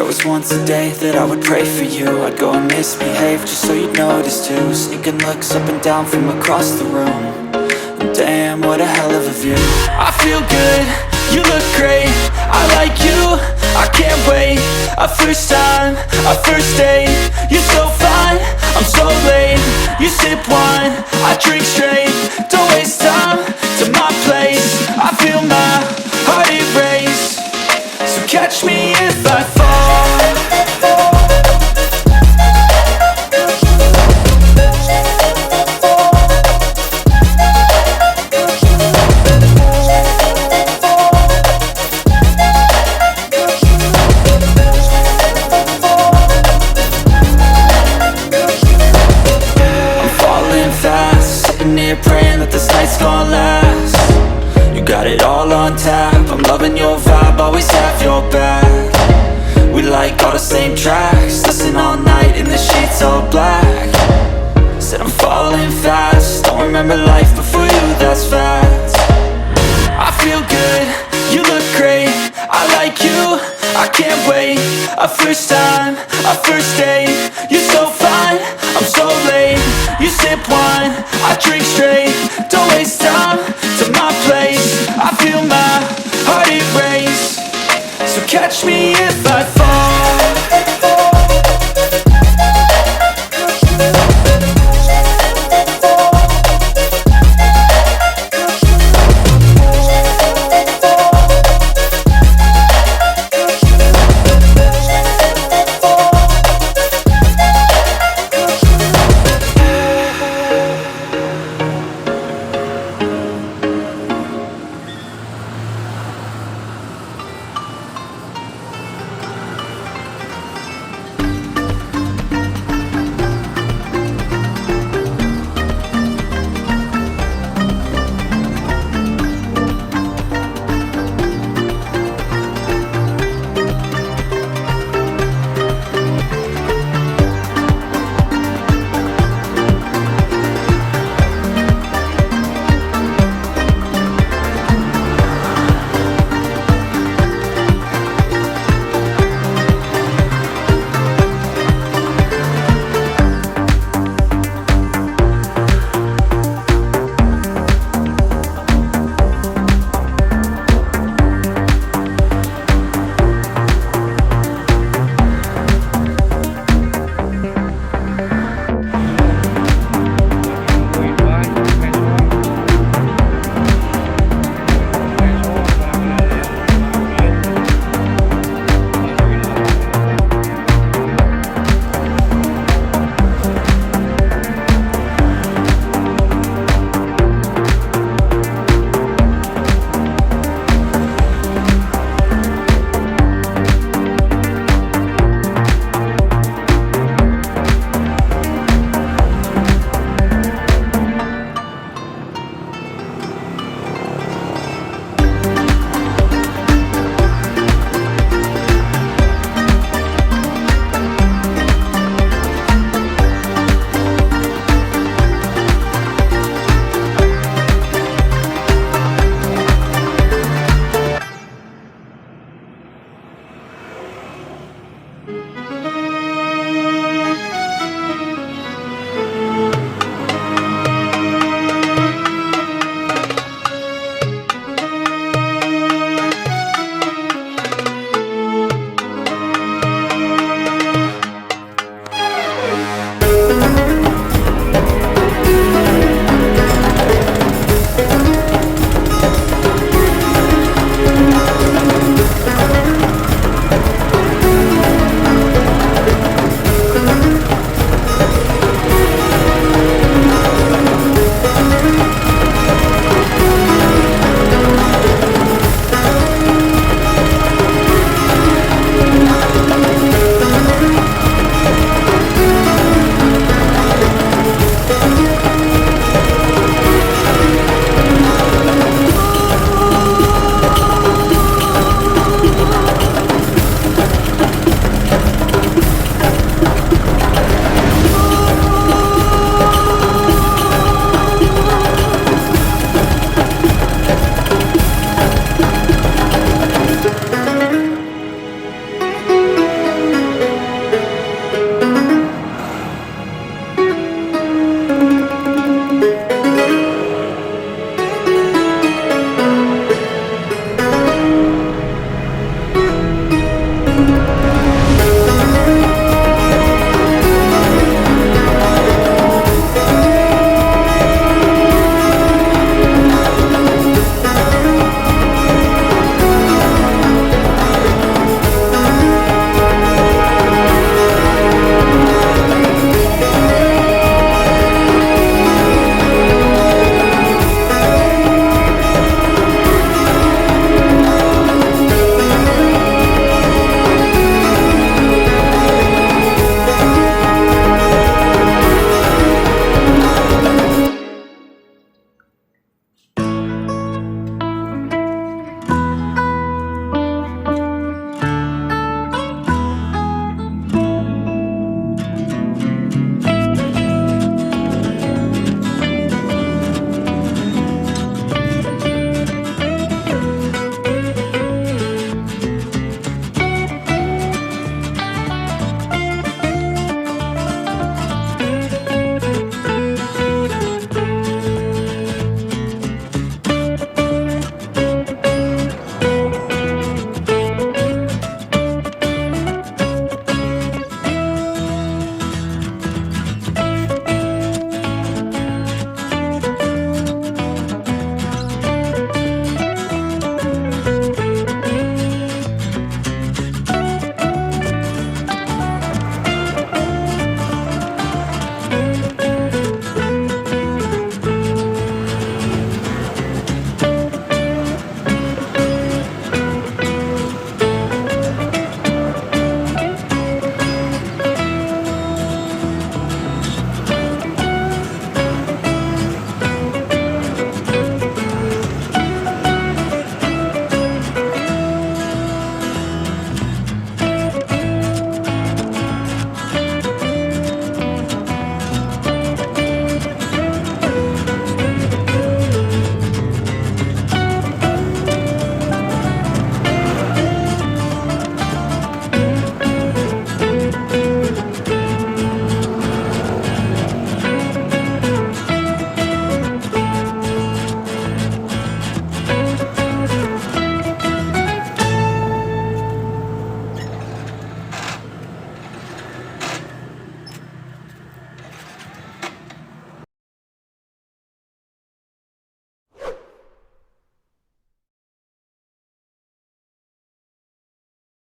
was once a day that I would pray for you. I'd go and misbehave just so you'd notice too. Sneaking looks up and down from across the room. And damn, what a hell of a view. I feel good, you look great, I like you, I can't wait. A first time, a first date, you're so fine, I'm so late. You sip wine, I drink straight. Don't waste time to my place. I feel my heart erase. So catch me if I fall. Praying that this night's gonna last. You got it all on tap, I'm loving your vibe, always have your back. We like all the same tracks, listen all night in the sheets all black. Said I'm falling fast, don't remember life before you, that's fact. I feel good, you look great, I like you, I can't wait. A first time, a first date, you're so fine, I'm so late. You sip wine, I drink straight. Don't waste time to my place. I feel my heart erase. So catch me if I fall.